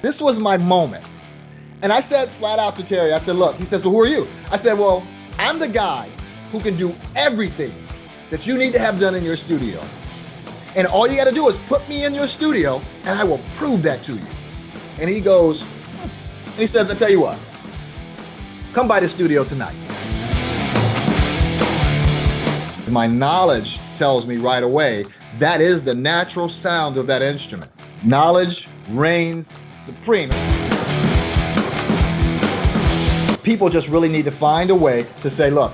This was my moment. And I said flat out to Terry, I said, look, he said, so who are you? I said, well, I'm the guy who can do everything that you need to have done in your studio. And all you got to do is put me in your studio and I will prove that to you. And he goes, and he says, I tell you what, come by the studio tonight. My knowledge tells me right away that is the natural sound of that instrument. Knowledge reigns supreme. People just really need to find a way to say, look,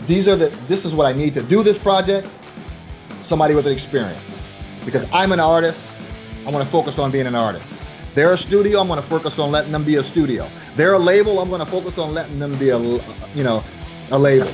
this is what I need to do this project, somebody with an experience. Because I'm an artist, I want to focus on being an artist. They're a studio, I'm going to focus on letting them be a studio. They're a label, I'm going to focus on letting them be a label.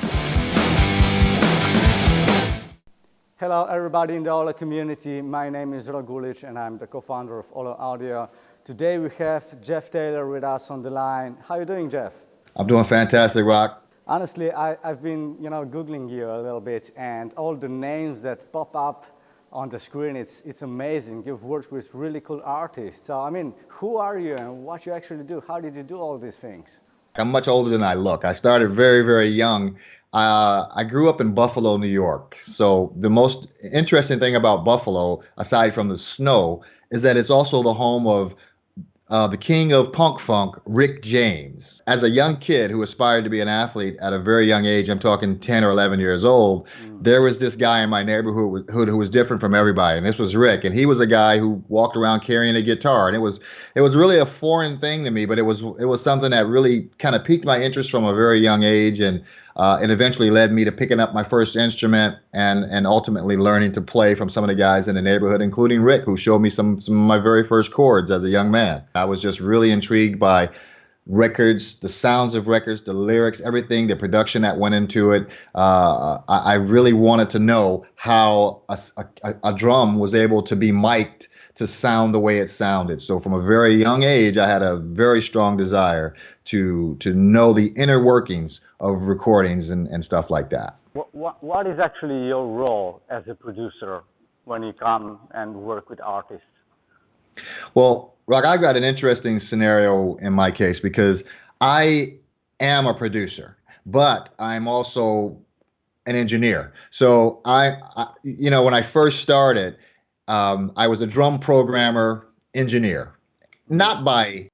Hello everybody in the OLLO community. My name is Ragulic and I'm the co-founder of OLLO Audio. Today we have Jeff Taylor with us on the line. How are you doing, Jeff? I'm doing fantastic, Rock. Honestly, I've been Googling you a little bit, and all the names that pop up on the screen, it's amazing. You've worked with really cool artists. So, I mean, who are you and what you actually do? How did you do all these things? I'm much older than I look. I started very, very young. I grew up in Buffalo, New York. So the most interesting thing about Buffalo, aside from the snow, is that it's also the home of the king of punk funk, Rick James. As a young kid who aspired to be an athlete at a very young age, I'm talking 10 or 11 years old, there was this guy in my neighborhood who was different from everybody, and this was Rick. And he was a guy who walked around carrying a guitar, and it was really a foreign thing to me, but it was something that really kind of piqued my interest from a very young age, and eventually led me to picking up my first instrument and ultimately learning to play from some of the guys in the neighborhood, including Rick, who showed me some of my very first chords as a young man. I was just really intrigued by records, the sounds of records, the lyrics, everything, the production that went into it. I really wanted to know how a drum was able to be mic'd to sound the way it sounded. So from a very young age, I had a very strong desire to know the inner workings of recordings and stuff like that. What is actually your role as a producer when you come and work with artists? Well, Rock, I've got an interesting scenario in my case because I am a producer, but I'm also an engineer. So when I first started, I was a drum programmer engineer, not by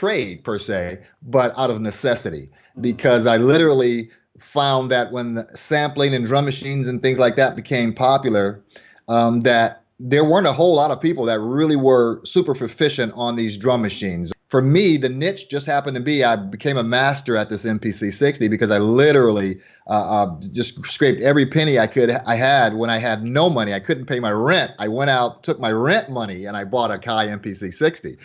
trade per se, but out of necessity, because I literally found that when sampling and drum machines and things like that became popular, that there weren't a whole lot of people that really were super proficient on these drum machines. For me, the niche just happened to be I became a master at this MPC 60 because I literally just scraped every penny I had when I had no money. I couldn't pay my rent. I went out, took my rent money, and I bought a Kai MPC 60.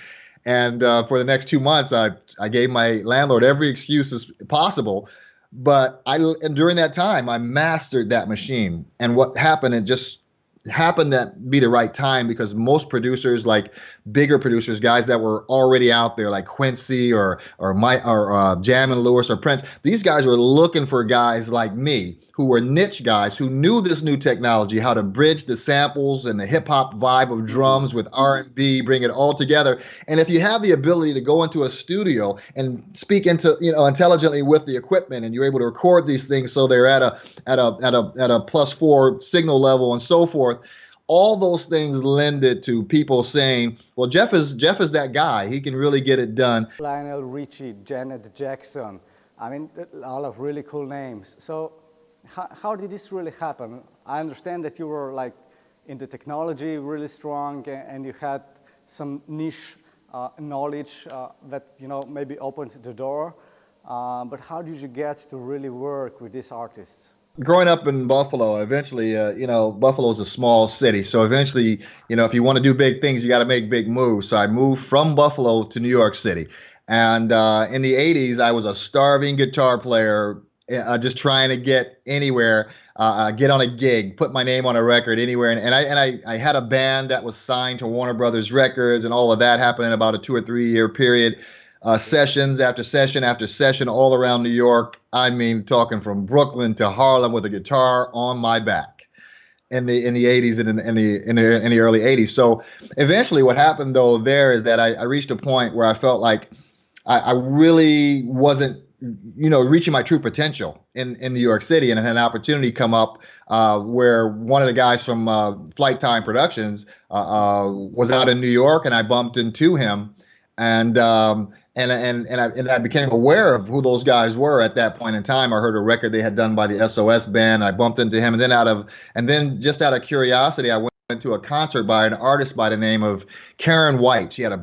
And for the next 2 months, I gave my landlord every excuse possible. But during that time, I mastered that machine. And what happened, it just happened to be the right time because most producers, like bigger producers, guys that were already out there, like Quincy or Jam and Lewis or Prince, these guys were looking for guys like me who were niche guys who knew this new technology, how to bridge the samples and the hip hop vibe of drums with R&B, bring it all together. And if you have the ability to go into a studio and speak intelligently with the equipment, and you're able to record these things so they're at a +4 signal level and so forth, all those things lended to people saying, well, Jeff is that guy. He can really get it done. Lionel Richie, Janet Jackson. I mean, a lot of really cool names. So how did this really happen? I understand that you were like in the technology really strong, and you had some niche knowledge that maybe opened the door. But how did you get to really work with these artists? Growing up in Buffalo, eventually, Buffalo's a small city. So eventually, if you want to do big things, you got to make big moves. So I moved from Buffalo to New York City. And in the 80s, I was a starving guitar player, just trying to get anywhere, get on a gig, put my name on a record anywhere. And I had a band that was signed to Warner Brothers Records, and all of that happened in about a 2 or 3 year period. Sessions after session after session all around New York. I mean, talking from Brooklyn to Harlem with a guitar on my back. in the 80s and in the early 80s. So eventually, what happened though there is that I reached a point where I felt like I really wasn't, reaching my true potential in New York City, and I had an opportunity come up where one of the guys from Flight Time Productions was out in New York, and I bumped into him, and I became aware of who those guys were at that point in time. I heard a record they had done by the SOS band. I bumped into him, and then just out of curiosity, I went to a concert by an artist by the name of Karen White. She had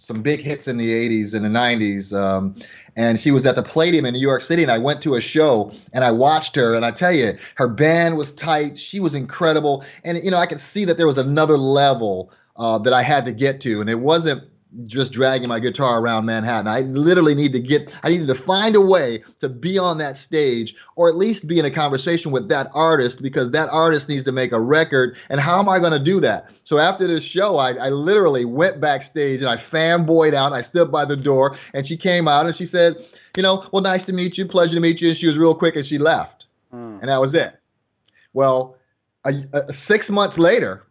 some big hits in the 80s and the 90s. And she was at the Palladium in New York City, and I went to a show, and I watched her, and I tell you, her band was tight. She was incredible. And, I could see that there was another level that I had to get to, and it wasn't just dragging my guitar around Manhattan. I needed to find a way to be on that stage, or at least be in a conversation with that artist, because that artist needs to make a record, and how am I going to do that? So after this show, I literally went backstage and I fanboyed out. I stood by the door, and she came out and she said, well, nice to meet you, pleasure to meet you. And she was real quick, and she left. And that was it. Well, 6 months later,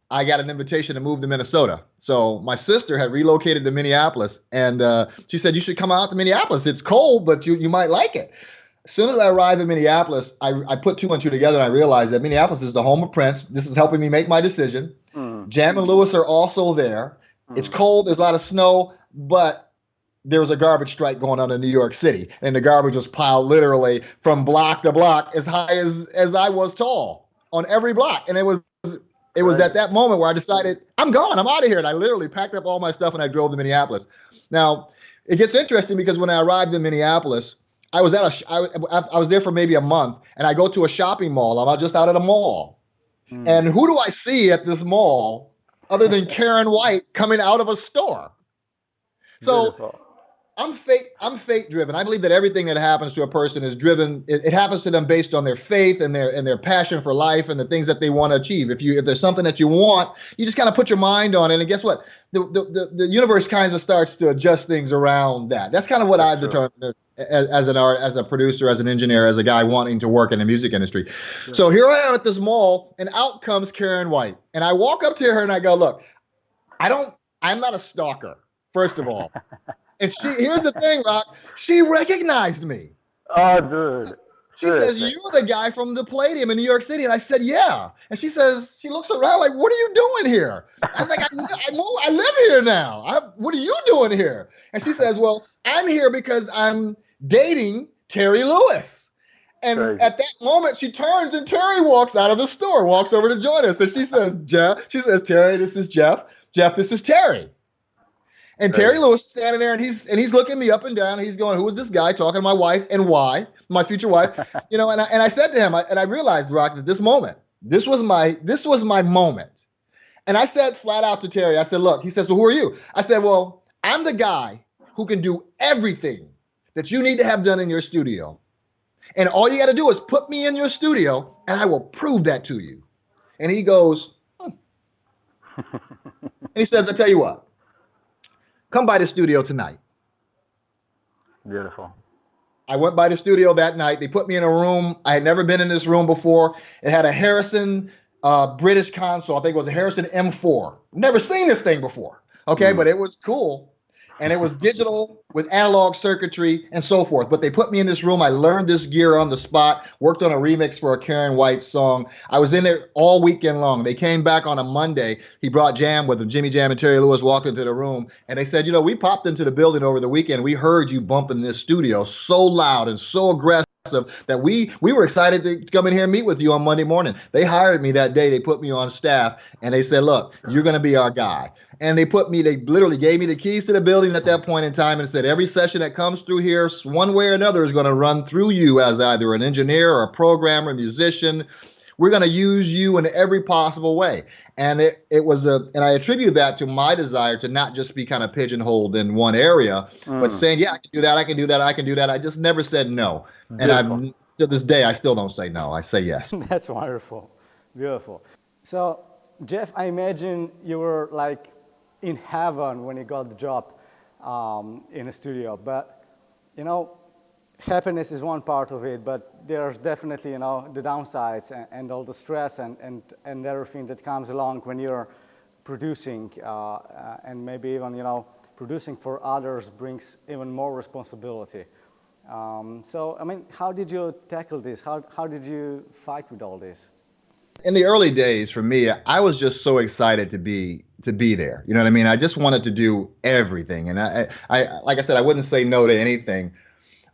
I got an invitation to move to Minnesota. So my sister had relocated to Minneapolis, and she said, you should come out to Minneapolis. It's cold, but you might like it. As soon as I arrived in Minneapolis, I put two and two together, and I realized that Minneapolis is the home of Prince. This is helping me make my decision. Jam and Lewis are also there. It's cold. There's a lot of snow, but there was a garbage strike going on in New York City, and the garbage was piled literally from block to block as high as I was tall on every block. And it was at that moment where I decided, I'm gone, I'm out of here. And I literally packed up all my stuff and I drove to Minneapolis. Now, it gets interesting because when I arrived in Minneapolis, I was I was there for maybe a month, and I go to a shopping mall. I'm just out at a mall. And who do I see at this mall other than Karen White coming out of a store? So beautiful. I'm fate driven. I believe that everything that happens to a person is driven. It happens to them based on their faith and their passion for life and the things that they want to achieve. If there's something that you want, you just kind of put your mind on it, and guess what? The universe kind of starts to adjust things around that. That's kind of what I've determined as an art, as a producer, as an engineer, as a guy wanting to work in the music industry. Sure. So here I am at this mall, and out comes Karen White, and I walk up to her and I go, look, I'm not a stalker, first of all. And here's the thing, Rock, she recognized me. Oh, dude. She says, you're the guy from the Palladium in New York City. And I said, yeah. And she says, she looks around like, what are you doing here? I was like, I live here now. What are you doing here? And she says, well, I'm here because I'm dating Terry Lewis. And at that moment, she turns and Terry walks out of the store, walks over to join us. And she says, Terry, this is Jeff. Jeff, this is Terry. And Terry Lewis is standing there, and he's looking me up and down. And he's going, who is this guy talking to my wife and why? My future wife. And I said to him, and I realized, Rock, at this moment, this was my moment. And I said flat out to Terry, I said, look, he says, well, who are you? I said, well, I'm the guy who can do everything that you need to have done in your studio. And all you got to do is put me in your studio, and I will prove that to you. And he goes, And he says, I tell you what. Come by the studio tonight. Beautiful. I went by the studio that night. They put me in a room. I had never been in this room before. It had a Harrison British console. I think it was a Harrison M4. Never seen this thing before. Okay, but it was cool. And it was digital with analog circuitry and so forth. But they put me in this room. I learned this gear on the spot, worked on a remix for a Karen White song. I was in there all weekend long. They came back on a Monday. He brought Jam with him. Jimmy Jam and Terry Lewis walked into the room, and they said, we popped into the building over the weekend. We heard you bumping this studio so loud and so aggressive that we were excited to come in here and meet with you on Monday morning. They hired me that day. They put me on staff, and they said, look, you're going to be our guy. And they literally gave me the keys to the building at that point in time and said, every session that comes through here, one way or another, is going to run through you as either an engineer or a programmer, musician. We're going to use you in every possible way. And and I attribute that to my desire to not just be kind of pigeonholed in one area, but saying, yeah, I can do that, I can do that, I can do that. I just never said no. And to this day, I still don't say no. I say yes. That's wonderful. Beautiful. So, Jeff, I imagine you were like in heaven when you got the job in the studio. But, happiness is one part of it, but there's definitely, the downsides and all the stress and everything that comes along when you're producing, and maybe even, producing for others brings even more responsibility. So, I mean, how did you tackle this? How did you fight with all this? In the early days, for me, I was just so excited to be there. You know what I mean? I just wanted to do everything, and I like I said, I wouldn't say no to anything.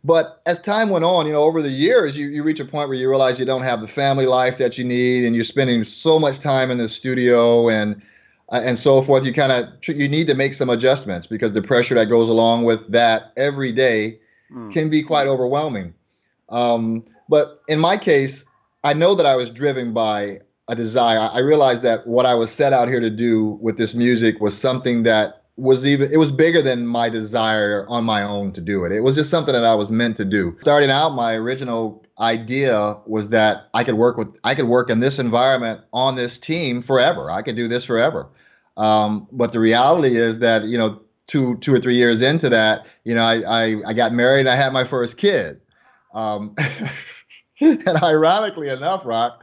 But as time went on, over the years, you reach a point where you realize you don't have the family life that you need, and you're spending so much time in the studio and so forth. You need to make some adjustments because the pressure that goes along with that every day can be quite overwhelming. But in my case, I know that I was driven by a desire. I realized that what I was set out here to do with this music was something that it was bigger than my desire on my own to do it. It was just something that I was meant to do. Starting out, my original idea was that I could work in this environment on this team forever. I could do this forever. But the reality is that, two or 3 years into that, I got married and I had my first kid. And ironically enough, Rock,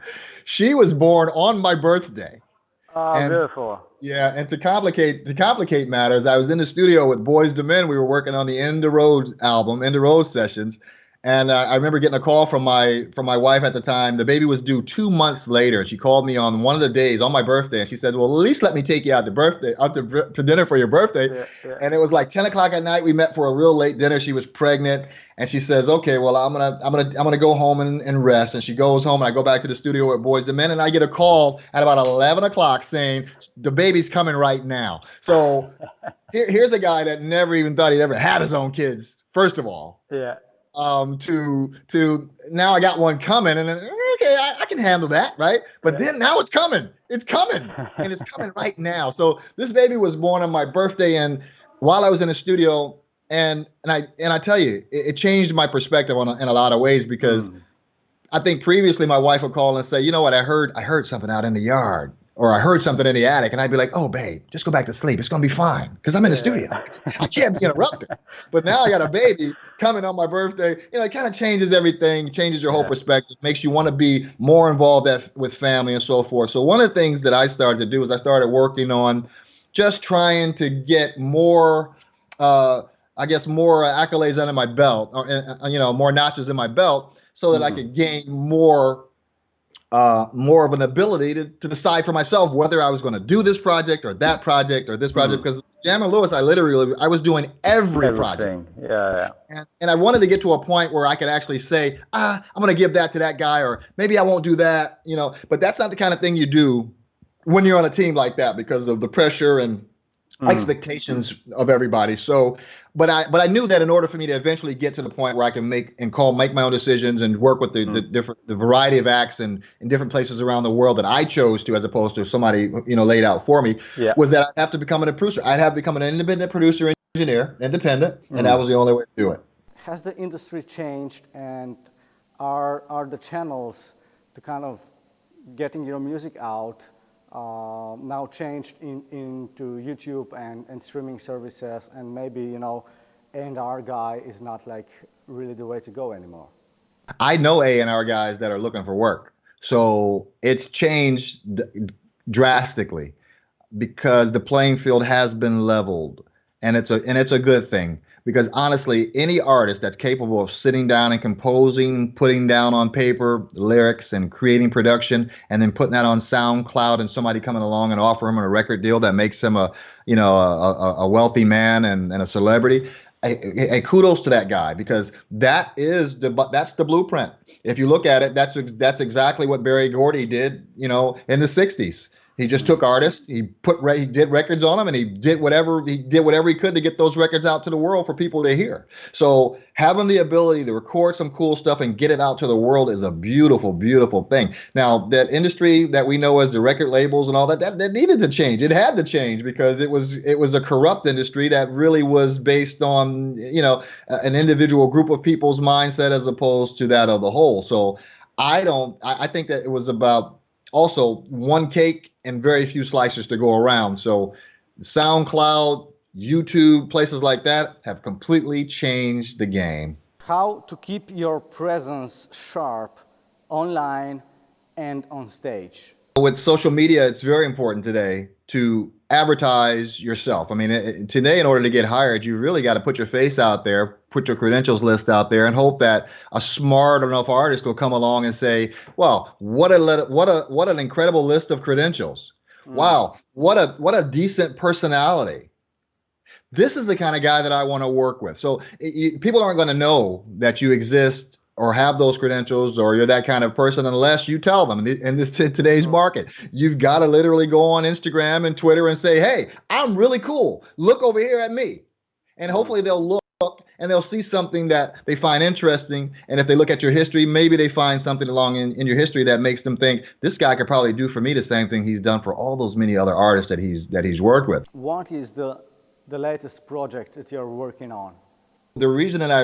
she was born on my birthday. Oh, beautiful. Yeah, and to complicate matters, I was in the studio with Boyziimen. We were working on the End the Road album, End the Road sessions, and I remember getting a call from my wife at the time. The baby was due 2 months later. She called me on one of the days on my birthday, and she said, "Well, at least let me take you out to dinner for your birthday." Yeah. And it was like 10 o'clock at night. We met for a real late dinner. She was pregnant, and she says, "Okay, well, I'm gonna go home and rest." And she goes home, and I go back to the studio with Boyziimen, and I get a call at about 11 o'clock saying, "The baby's coming right now." So here's a guy that never even thought he'd ever had his own kids. First of all, yeah. To now I got one coming, and then, okay, I can handle that, right? But then now it's coming, and it's coming right now. So this baby was born on my birthday, and while I was in the studio, and I tell you, it changed my perspective in a lot of ways because I think previously my wife would call and say, "You know what, I heard something out in the yard." Or I heard something in the attic, and I'd be like, "Oh, babe, just go back to sleep. It's going to be fine because I'm in the studio. I can't be interrupted." But now I got a baby coming on my birthday. It kind of changes everything, changes your whole perspective, makes you want to be more involved with family and so forth. So one of the things that I started to do is I started working on just trying to get more, more accolades under my belt, or more notches in my belt, so that I could gain more of an ability to decide for myself whether I was going to do this project or that project or this project. Because Jam and Lewis, I was doing every project. Yeah. And I wanted to get to a point where I could actually say, I'm going to give that to that guy, or maybe I won't do that, But that's not the kind of thing you do when you're on a team like that because of the pressure and expectations of everybody. So, but I knew that in order for me to eventually get to the point where I can make my own decisions and work with the variety of acts in different places around the world that I chose to, as opposed to somebody laid out for me, was that I have to become a producer. I'd have to become an independent producer, engineer, independent, and that was the only way to do it. Has the industry changed, and are the channels to kind of getting your music out now changed into YouTube and streaming services, and maybe A&R guy is not like really the way to go anymore? I know A&R guys that are looking for work, so it's changed drastically because the playing field has been leveled, and it's a good thing. Because honestly, any artist that's capable of sitting down and composing, putting down on paper lyrics and creating production, and then putting that on SoundCloud, and somebody coming along and offering him a record deal that makes him a wealthy man and a celebrity, hey, kudos to that guy, because that's the blueprint. If you look at it, that's exactly what Berry Gordy did, in the '60s. He just took artists, he did records on them, and he did whatever he could to get those records out to the world for people to hear. So having the ability to record some cool stuff and get it out to the world is a beautiful, beautiful thing. Now, that industry that we know as the record labels and all that needed to change. It had to change because it was a corrupt industry that really was based on, an individual group of people's mindset as opposed to that of the whole. So I think that it was about also one cake and very few slices to go around. So SoundCloud, YouTube, places like that have completely changed the game. How to keep your presence sharp online and on stage? With social media, it's very important today to advertise yourself. I mean, today, in order to get hired, you really got to put your face out there, put your credentials list out there, and hope that a smart enough artist will come along and say, "Well, what an incredible list of credentials! Wow, what a decent personality." This is the kind of guy that I want to work with. So people aren't going to know that you exist or have those credentials or you're that kind of person unless you tell them. In today's market, you've got to literally go on Instagram and Twitter and say, "Hey, I'm really cool. Look over here at me." And hopefully they'll look and they'll see something that they find interesting. And if they look at your history, maybe they find something along in your history that makes them think, this guy could probably do for me the same thing he's done for all those many other artists that he's worked with. What is the latest project that you're working on? The reason that I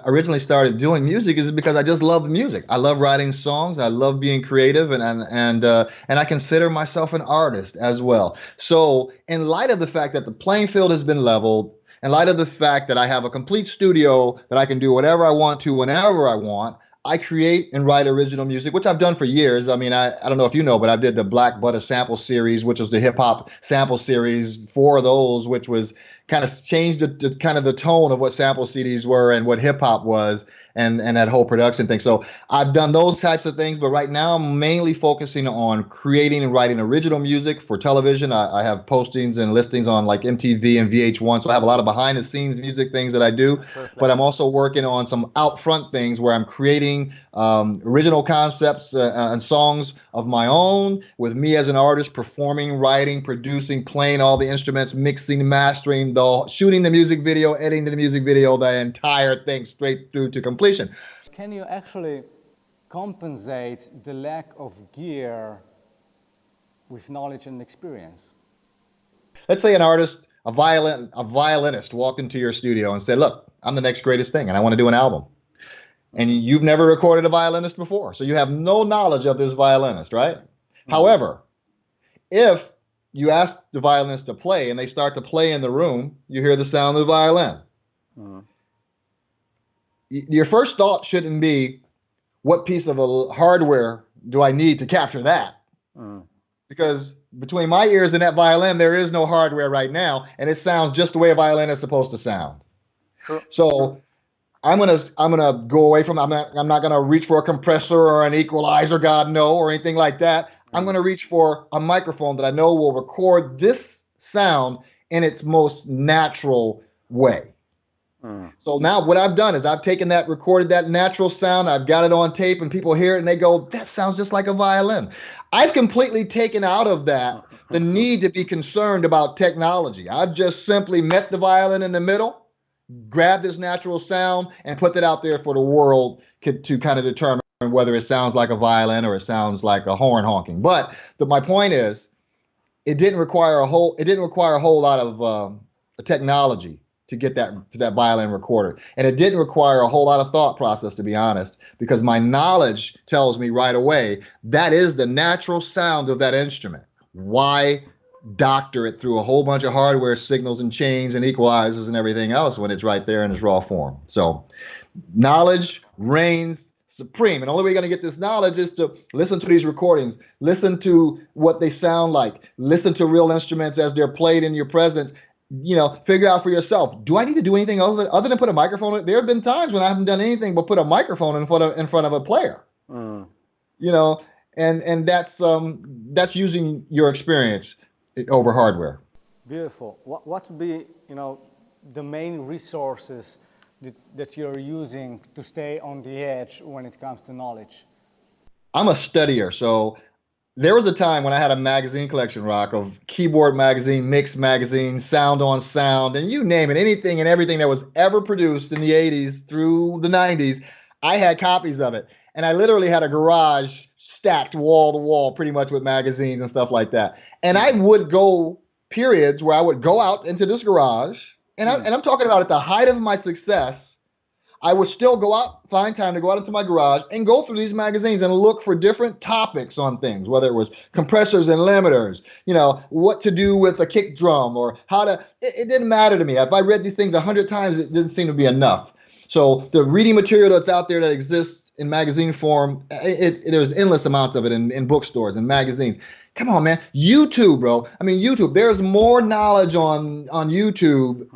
originally started doing music is because I just love music. I love writing songs. I love being creative, and I consider myself an artist as well. So, in light of the fact that the playing field has been leveled, in light of the fact that I have a complete studio that I can do whatever I want to whenever I want, I create and write original music, which I've done for years. I mean, I don't know if you know, but I did the Black Butter Sample Series, which was the hip hop sample series, 4 of those, which was kind of changed the kind of the tone of what sample CDs were and what hip hop was, and that whole production thing. So I've done those types of things, but right now I'm mainly focusing on creating and writing original music for television. I have postings and listings on like MTV and VH1, so I have a lot of behind the scenes music things that I do. Perfect. But I'm also working on some out front things where I'm creating original concepts and songs of my own, with me as an artist performing, writing, producing, playing all the instruments, mixing, mastering, shooting the music video, editing the music video, the entire thing straight through to completion. Can you actually compensate the lack of gear with knowledge and experience? Let's say an artist, a violinist walked into your studio and said, "Look, I'm the next greatest thing and I want to do an album." And you've never recorded a violinist before, so you have no knowledge of this violinist, right? Mm-hmm. However, if you ask the violinist to play and they start to play in the room, you hear the sound of the violin. Mm-hmm. Your first thought shouldn't be, what piece of hardware do I need to capture that? Mm. Because between my ears and that violin, there is no hardware right now, and it sounds just the way a violin is supposed to sound. Sure. So I'm gonna go away from. I'm not gonna reach for a compressor or an equalizer, God no, or anything like that. I'm gonna reach for a microphone that I know will record this sound in its most natural way. So now what I've done is I've taken that, recorded that natural sound, I've got it on tape, and people hear it and they go, "That sounds just like a violin." I've completely taken out of that the need to be concerned about technology. I've just simply met the violin in the middle, grabbed this natural sound, and put it out there for the world to kind of determine whether it sounds like a violin or it sounds like a horn honking. But my point is, it didn't require a whole lot of technology to get that violin recorded, and it didn't require a whole lot of thought process, to be honest, because my knowledge tells me right away that is the natural sound of that instrument. Why doctor it through a whole bunch of hardware signals and chains and equalizers and everything else when it's right there in its raw form? So knowledge reigns supreme, and the only way you're going to get this knowledge is to listen to these recordings, listen to what they sound like, listen to real instruments as they're played in your presence. Figure out for yourself, do I need to do anything other than put a microphone? There have been times when I haven't done anything but put a microphone in front of a player. And that's using your experience over hardware. Beautiful. What would be the main resources that you're using to stay on the edge when it comes to knowledge? I'm a studier, so there was a time when I had a magazine collection, Rock, of Keyboard Magazine, Mix Magazine, Sound on Sound, and you name it, anything and everything that was ever produced in the 80s through the 90s, I had copies of it. And I literally had a garage stacked wall to wall pretty much with magazines and stuff like that. And I would go periods where I would go out into this garage, and I'm talking about at the height of my success, I would still go out, find time to go out into my garage and go through these magazines and look for different topics on things, whether it was compressors and limiters, what to do with a kick drum or how to, it didn't matter to me. If I read these things 100 times, it didn't seem to be enough. So the reading material that's out there that exists in magazine form, there's endless amounts of it in bookstores and magazines. Come on, man. YouTube, bro. I mean, YouTube. There's more knowledge on YouTube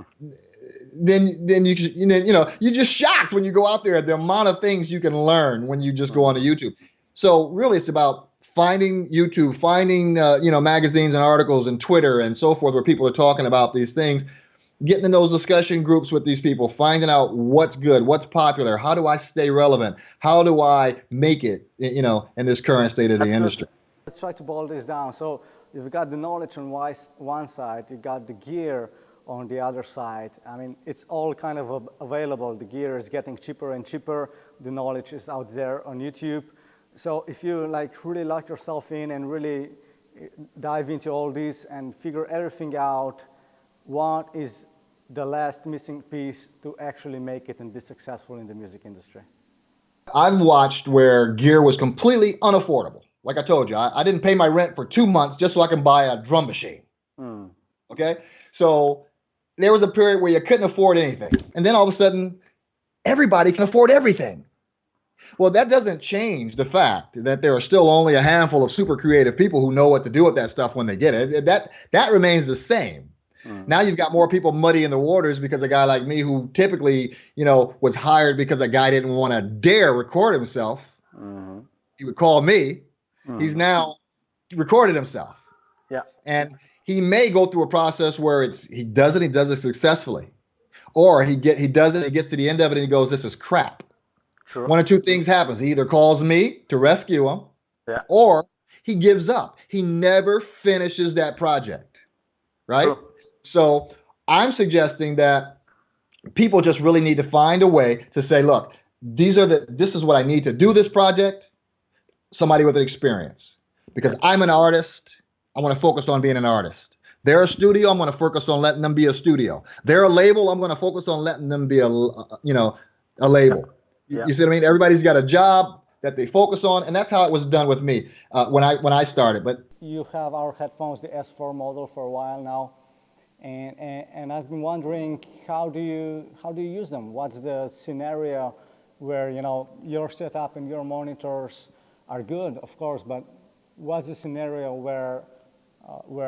than you're just shocked when you go out there at the amount of things you can learn when you just go onto YouTube. So really, it's about finding YouTube, finding magazines and articles and Twitter and so forth where people are talking about these things, getting in those discussion groups with these people, finding out what's good, what's popular, how do I stay relevant, how do I make it, in this current state of the industry. Let's try to boil this down. So you've got the knowledge on one side, you got the gear on the other side. I mean, it's all kind of available. The gear is getting cheaper and cheaper. The knowledge is out there on YouTube. So if you really lock yourself in and really dive into all this and figure everything out, what is the last missing piece to actually make it and be successful in the music industry? I've watched where gear was completely unaffordable. Like I told you, I didn't pay my rent for 2 months just so I can buy a drum machine. Okay? So there was a period where you couldn't afford anything. And then all of a sudden, everybody can afford everything. Well, that doesn't change the fact that there are still only a handful of super creative people who know what to do with that stuff when they get it. That remains the same. Now you've got more people muddying the waters because a guy like me who typically, was hired because a guy didn't want to dare record himself. He would call me. He's now recorded himself. Yeah. And he may go through a process where he does it successfully. Or he does it, he gets to the end of it and he goes, this is crap. Sure. One of two things happens. He either calls me to rescue him, or he gives up. He never finishes that project. Right? Sure. So I'm suggesting that people just really need to find a way to say, look, this is what I need to do this project. Somebody with experience. Because I'm an artist, I want to focus on being an artist. They're a studio, I'm going to focus on letting them be a studio. They're a label, I'm going to focus on letting them be a label. Yeah. You see what I mean? Everybody's got a job that they focus on, and that's how it was done with me when I started. But you have our headphones, the S4 model, for a while now, and I've been wondering how do you use them? What's the scenario where your setup and your monitors are good, of course, but what's the scenario where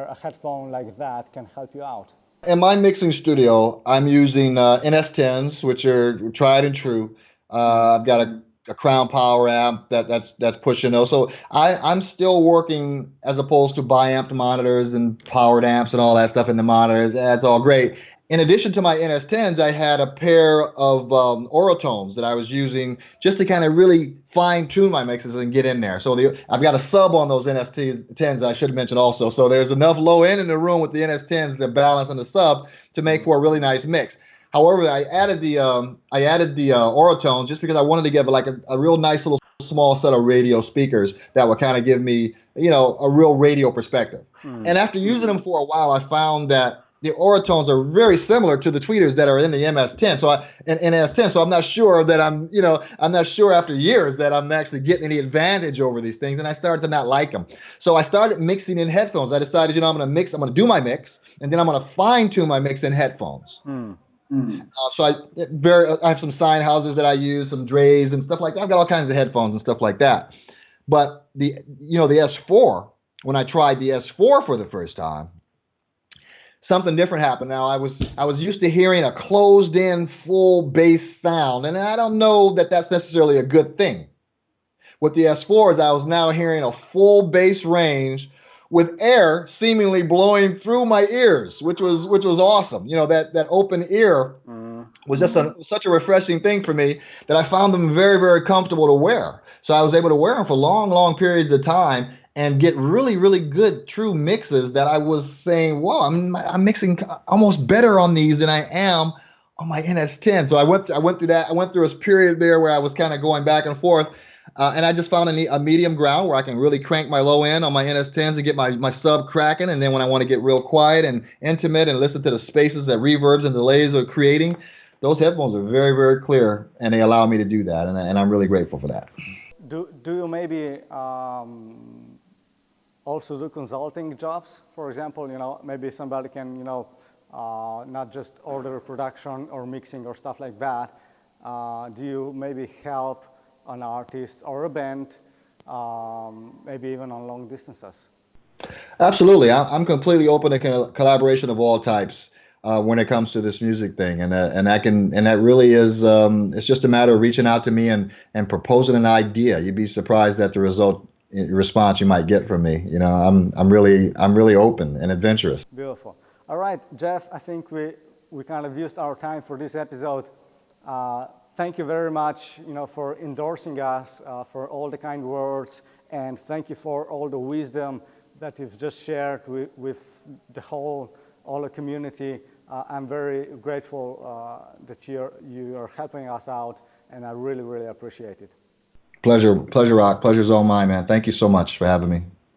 a headphone like that can help you out? In my mixing studio, I'm using NS10s, which are tried and true. I've got a Crown Power amp that's pushing those. So I'm still working as opposed to bi-amped monitors and powered amps and all that stuff in the monitors. That's all great. In addition to my NS10s, I had a pair of Oratones that I was using just to kind of really fine-tune my mixes and get in there. So I've got a sub on those NS10s I should have mentioned also. So there's enough low end in the room with the NS10s to balance on the sub to make for a really nice mix. However, I added the Oratones just because I wanted to give a real nice little small set of radio speakers that would kind of give me, a real radio perspective. And after using them for a while, I found that the Oratones are very similar to the tweeters that are in the MS10. So NS10. So I'm not sure that I'm not sure after years that I'm actually getting any advantage over these things, and I started to not like them. So I started mixing in headphones. I decided, I'm going to do my mix, and then I'm going to fine tune my mix in headphones. So I have some Sennheisers that I use, some Dre's and stuff like that. I've got all kinds of headphones and stuff like that. But the S4, when I tried the S4 for the first time, something different happened. Now I was used to hearing a closed-in full bass sound, and I don't know that that's necessarily a good thing. With the S4s, I was now hearing a full bass range with air seemingly blowing through my ears, which was awesome. That open ear was just such a refreshing thing for me that I found them very, very comfortable to wear. So I was able to wear them for long, long periods of time and get really, really good, true mixes that I was saying, whoa, I'm mixing almost better on these than I am on my NS10. So I went through that. I went through a period there where I was kind of going back and forth. And I just found a medium ground where I can really crank my low end on my NS10s and get my sub cracking. And then when I want to get real quiet and intimate and listen to the spaces that reverbs and delays are creating, those headphones are very, very clear, and they allow me to do that. And I'm really grateful for that. Do you maybe also do consulting jobs? For example, maybe somebody can, not just order production or mixing or stuff like that, do you maybe help an artist or a band, maybe even on long distances? Absolutely. I'm completely open to collaboration of all types when it comes to this music thing, and that really is it's just a matter of reaching out to me and proposing an idea. You'd be surprised at the response you might get from me. You know, I'm really open and adventurous. Beautiful. All right, Jeff, I think we kind of used our time for this episode. Thank you very much, for endorsing us, for all the kind words, and thank you for all the wisdom that you've just shared with the whole OLLO community. I'm very grateful that you are helping us out, and I really, really appreciate it. Pleasure, Rock. Pleasure's all mine, man. Thank you so much for having me.